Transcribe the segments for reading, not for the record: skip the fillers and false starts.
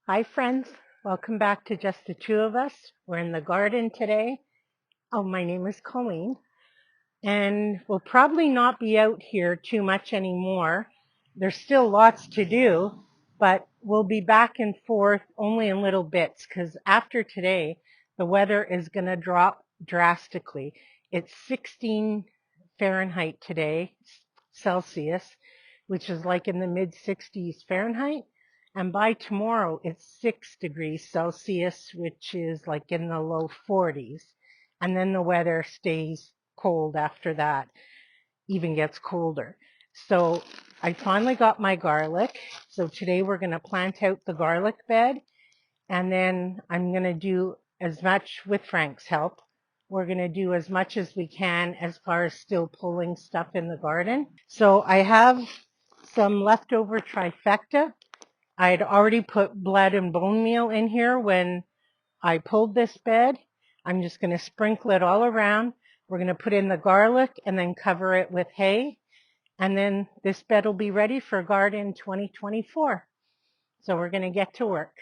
Hi, friends. Welcome back to Just the Two of Us. We're in the garden today. Oh, my name is Colleen, and we'll probably not be out here too much anymore. There's still lots to do, but we'll be back and forth only in little bits because after today, the weather is going to drop drastically. It's 16 Fahrenheit today, Celsius, which is like in the mid 60s Fahrenheit. And by tomorrow, it's 6 degrees Celsius, which is like in the low 40s. And then the weather stays cold after that, even gets colder. So I finally got my garlic. So today we're going to plant out the garlic bed, and then I'm going to do as much with Frank's help. We're going to do as much as we can as far as still pulling stuff in the garden. So I have some leftover trifecta. I had already put blood and bone meal in here when I pulled this bed. I'm just going to sprinkle it all around. We're going to put in the garlic and then cover it with hay. And then this bed will be ready for garden 2024. So we're going to get to work.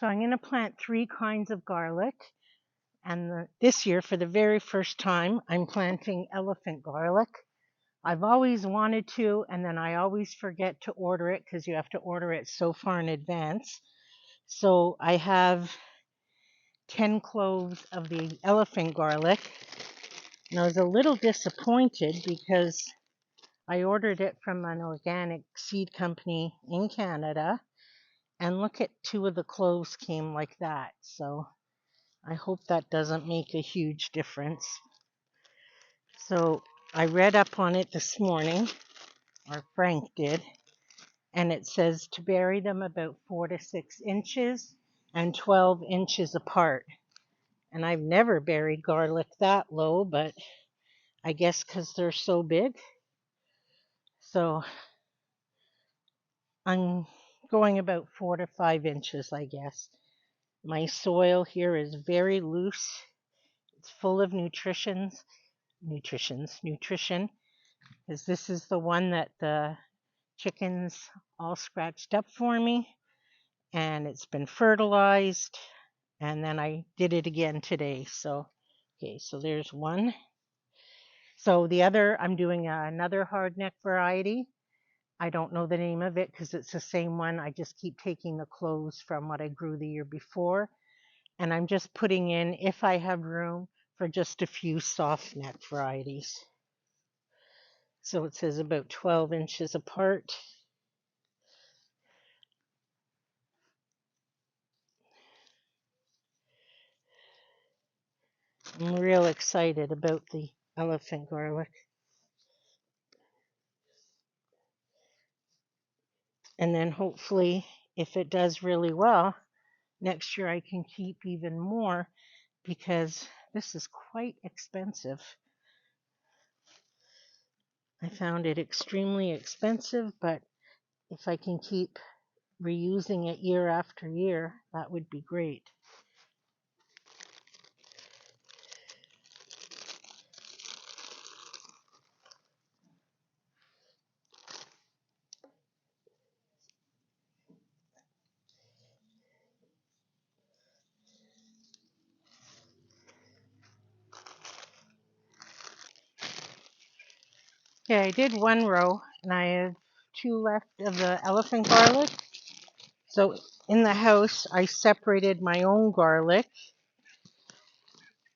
So I'm going to plant 3 kinds of garlic. And this year, for the very first time, I'm planting elephant garlic. I've always wanted to, and then I always forget to order it because you have to order it so far in advance. So I have 10 cloves of the elephant garlic. And I was a little disappointed because I ordered it from an organic seed company in Canada. And look at 2 of the cloves came like that. So I hope that doesn't make a huge difference. So I read up on it this morning, or Frank did, and it says to bury them about 4 to 6 inches and 12 inches apart. And I've never buried garlic that low, but I guess because they're so big. So I'm going about 4 to 5 inches, I guess. My soil here is very loose. It's full of nutrition, because this is the one that the chickens all scratched up for me, and it's been fertilized, and then I did it again today. So, okay, so there's one. So the other, I'm doing another hardneck variety. I don't know the name of it because it's the same one. I just keep taking the cloves from what I grew the year before, and I'm just putting in, if I have room, for just a few soft neck varieties. So it says about 12 inches apart. I'm real excited about the elephant garlic. And then hopefully, if it does really well, next year I can keep even more because this is quite expensive. I found it extremely expensive, but if I can keep reusing it year after year, that would be great. Okay, I did 1 row and I have 2 left of the elephant garlic. So in the house, I separated my own garlic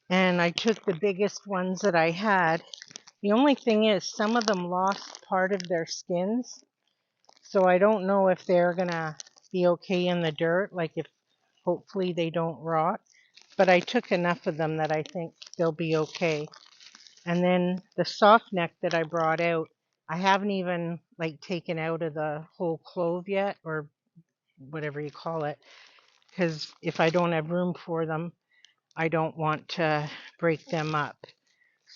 and I took the biggest ones that I had. The only thing is, some of them lost part of their skins, so I don't know if they're gonna be okay in the dirt, like if hopefully they don't rot. But I took enough of them that I think they'll be okay. And then the soft neck that I brought out, I haven't even like taken out of the whole clove yet, or whatever you call it, because if I don't have room for them, I don't want to break them up.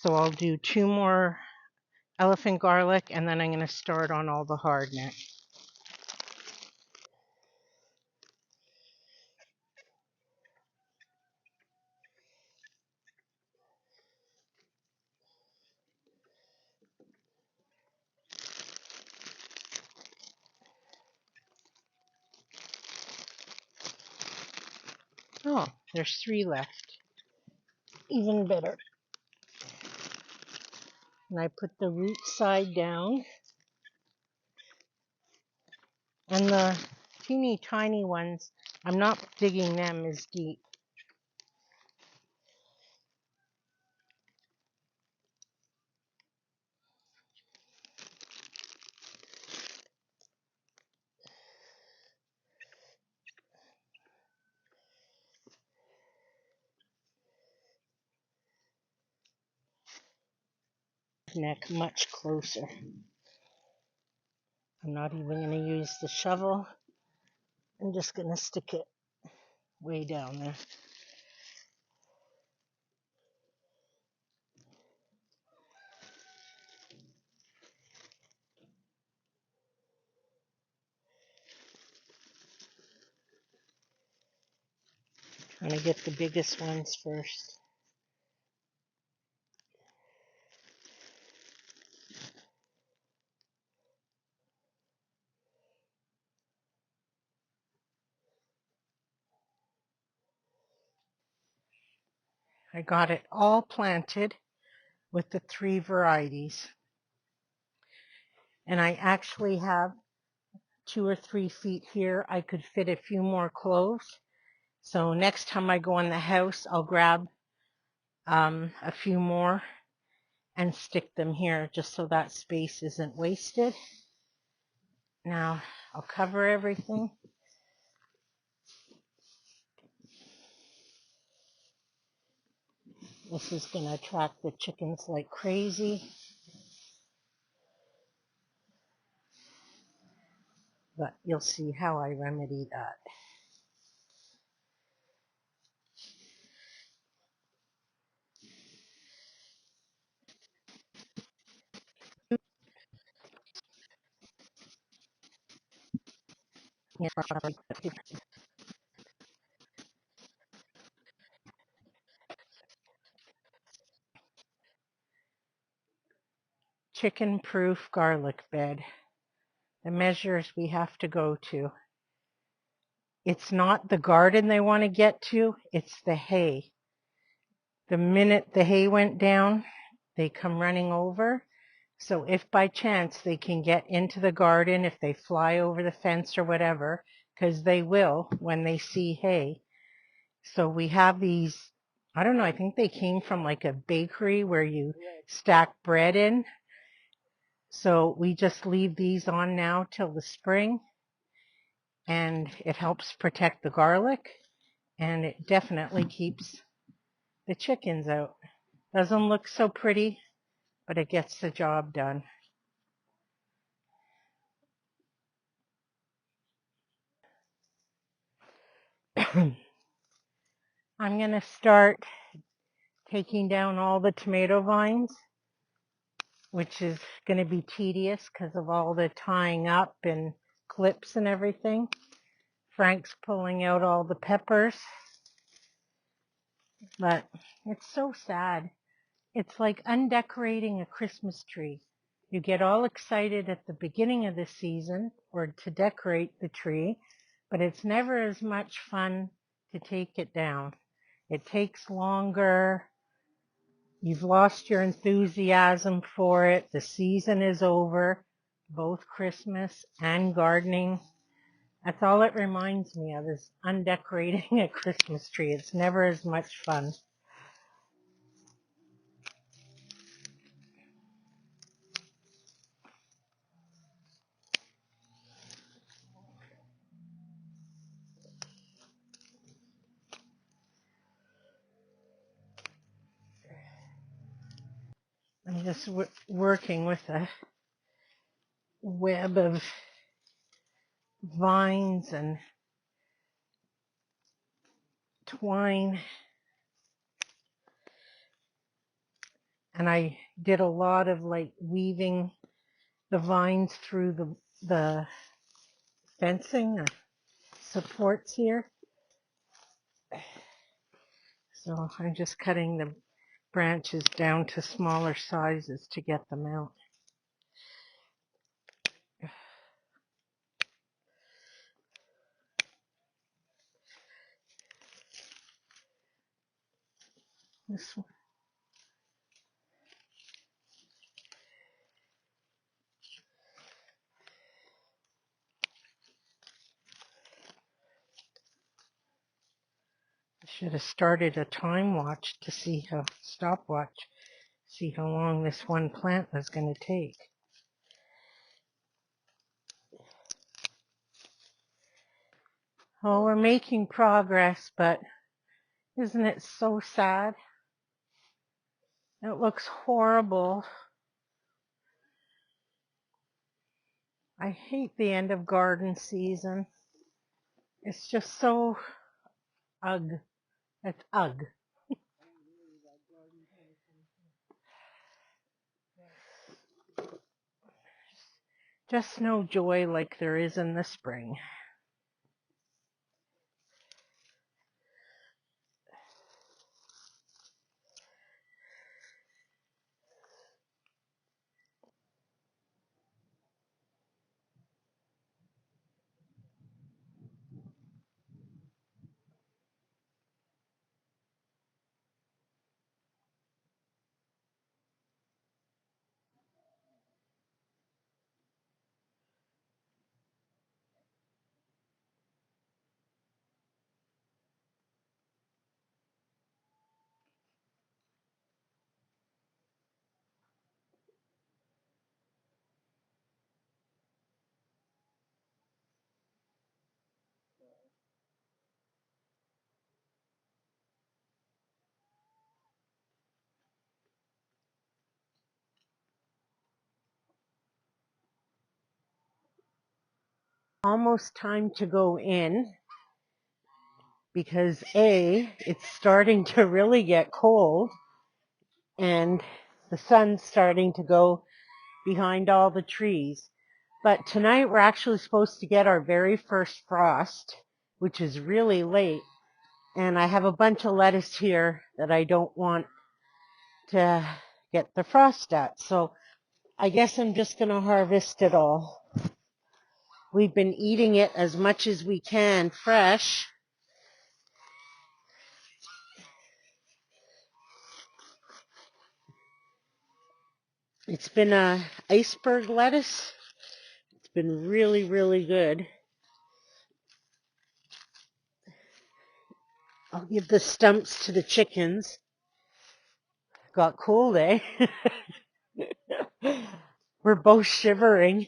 So I'll do 2 more elephant garlic, and then I'm going to start on all the hardneck. Oh, there's 3 left. Even better. And I put the root side down. And the teeny tiny ones, I'm not digging them as deep. Neck much closer. I'm not even going to use the shovel. I'm just going to stick it way down there. Trying to get the biggest ones first. I got it all planted with the 3 varieties. And I actually have 2 or 3 feet here. I could fit a few more cloves. So next time I go in the house, I'll grab a few more and stick them here just so that space isn't wasted. Now I'll cover everything. This is going to attract the chickens like crazy. But you'll see how I remedy that. Chicken-proof garlic bed. The measures we have to go to. It's not the garden they want to get to, it's the hay. The minute the hay went down, they come running over. So if by chance they can get into the garden, if they fly over the fence or whatever, because they will when they see hay. So we have these, I don't know, I think they came from like a bakery where you stack bread in. So we just leave these on now till the spring, and it helps protect the garlic, and it definitely keeps the chickens out. Doesn't look so pretty, but it gets the job done. I'm going to start taking down all the tomato vines, which is going to be tedious because of all the tying up and clips and everything. Frank's pulling out all the peppers, but it's so sad. It's like undecorating a Christmas tree. You get all excited at the beginning of the season or to decorate the tree, but it's never as much fun to take it down. It takes longer. You've lost your enthusiasm for it. The season is over, both Christmas and gardening. That's all it reminds me of, is undecorating a Christmas tree. It's never as much fun. I'm just working with a web of vines and twine. And I did a lot of like weaving the vines through the fencing or supports here. So I'm just cutting the branches down to smaller sizes to get them out. This one. I should have started a time watch to see stopwatch, see how long this one plant was going to take. Oh, we're making progress, but isn't it so sad? It looks horrible. I hate the end of garden season. It's just so ugh. It's ugh. Just no joy like there is in the spring. Almost time to go in because it's starting to really get cold and the sun's starting to go behind all the trees. But tonight we're actually supposed to get our very first frost, which is really late. And I have a bunch of lettuce here that I don't want to get the frost at. So I guess I'm just going to harvest it all. We've been eating it as much as we can fresh. It's been a iceberg lettuce. It's been really, really good. I'll give the stumps to the chickens. Got cold, eh? We're both shivering.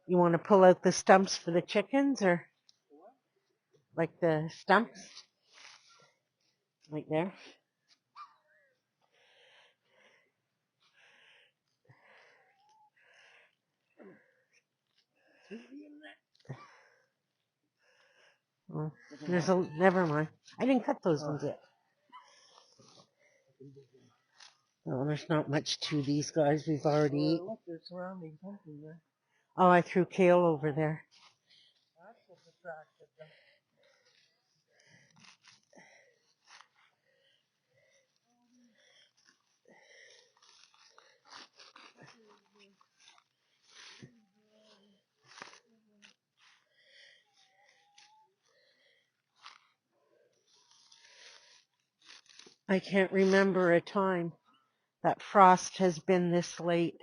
You want to pull out the stumps for the chickens, or like the stumps? Like there? Oh, never mind. I didn't cut those ones yet. Oh, there's not much to these guys. We've already eaten. Look, there's surrounding something there. Oh, I threw kale over there. That's what attracted them. I can't remember a time that frost has been this late,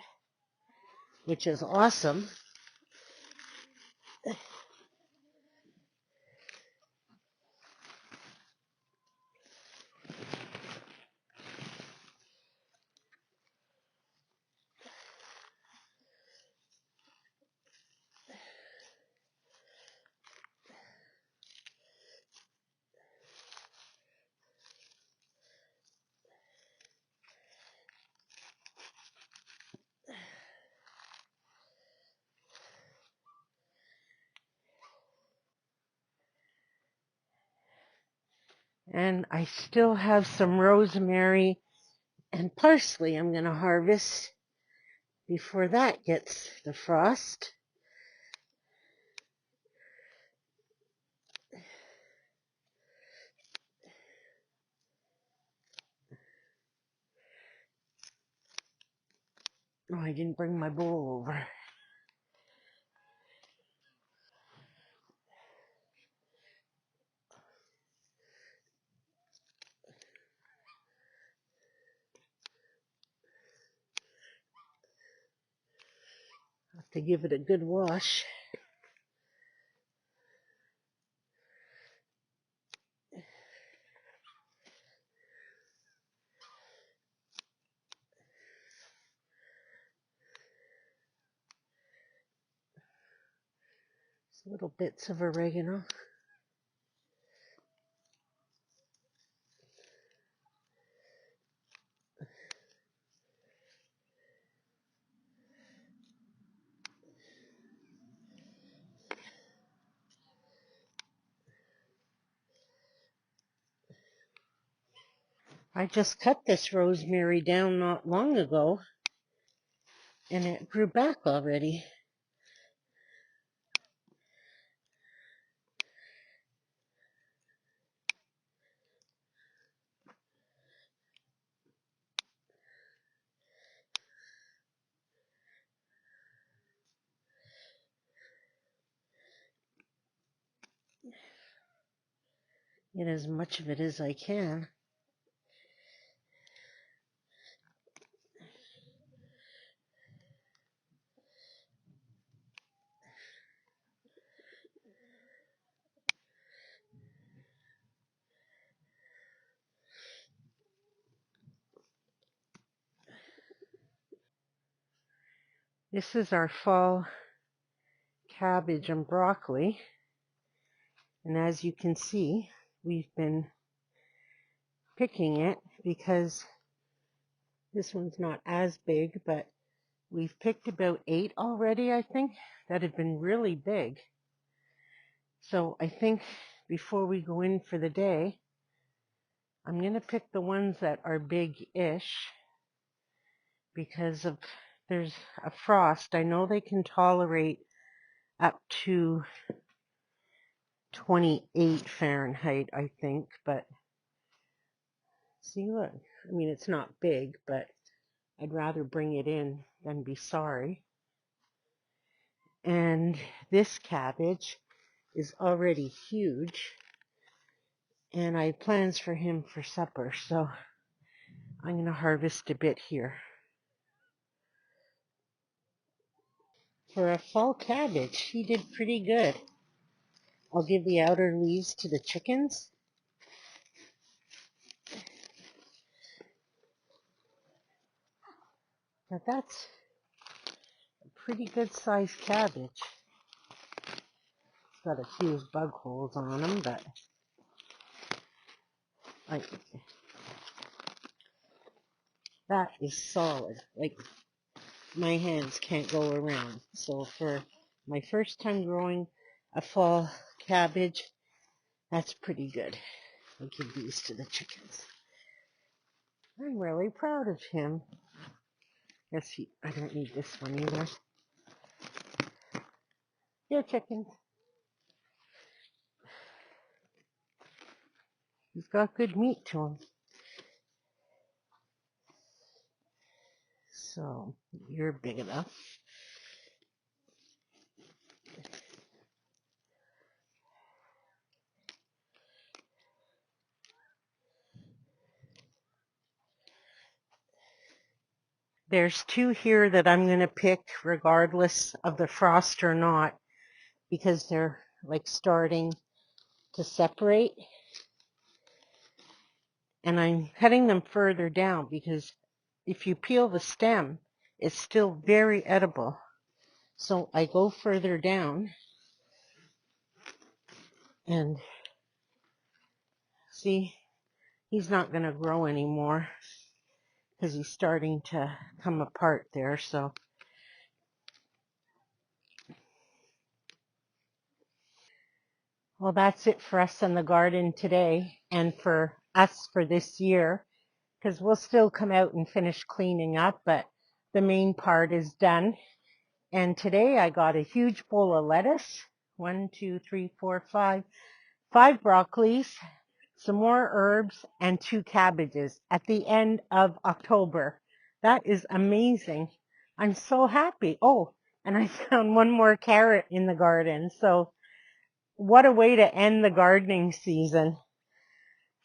which is awesome. And I still have some rosemary and parsley I'm going to harvest before that gets the frost. Oh, I didn't bring my bowl over. Have to give it a good wash. Little bits of oregano. I just cut this rosemary down not long ago, and it grew back already. Get as much of it as I can. This is our fall cabbage and broccoli. And as you can see, we've been picking it because this one's not as big, but we've picked about 8 already, I think, that have been really big. So I think before we go in for the day, I'm going to pick the ones that are big-ish because of there's a frost. I know they can tolerate up to 28 Fahrenheit, I think, but see, look, I mean, it's not big, but I'd rather bring it in than be sorry. And this cabbage is already huge, and I have plans for him for supper, so I'm going to harvest a bit here. For a fall cabbage, he did pretty good. I'll give the outer leaves to the chickens. But that's a pretty good sized cabbage. It's got a few bug holes on them, but that is solid. Like, my hands can't go around. So for my first time growing a fall cabbage, that's pretty good. I'll give these to the chickens. I'm really proud of him. Yes, I don't need this one either. Here, chickens. He's got good meat to him. So, you're big enough. There's 2 here that I'm going to pick regardless of the frost or not, because they're like starting to separate. And I'm cutting them further down because if you peel the stem, it's still very edible. So I go further down and see, he's not going to grow anymore because he's starting to come apart there. So well, that's it for us in the garden today. and for us for this year, because we'll still come out and finish cleaning up, but the main part is done. And today I got a huge bowl of lettuce, 5 broccolis, some more herbs, and 2 cabbages at the end of October. That is amazing. I'm so happy. Oh, and I found 1 more carrot in the garden. So what a way to end the gardening season.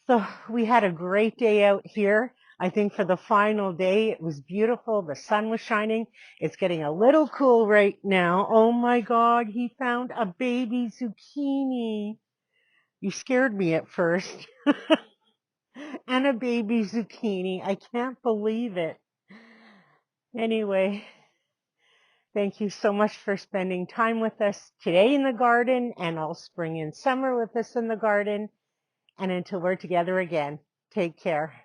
So we had a great day out here. I think for the final day, it was beautiful. The sun was shining. It's getting a little cool right now. Oh my God, he found a baby zucchini. You scared me at first. And a baby zucchini. I can't believe it. Anyway, thank you so much for spending time with us today in the garden and all spring and summer with us in the garden. And until we're together again, take care.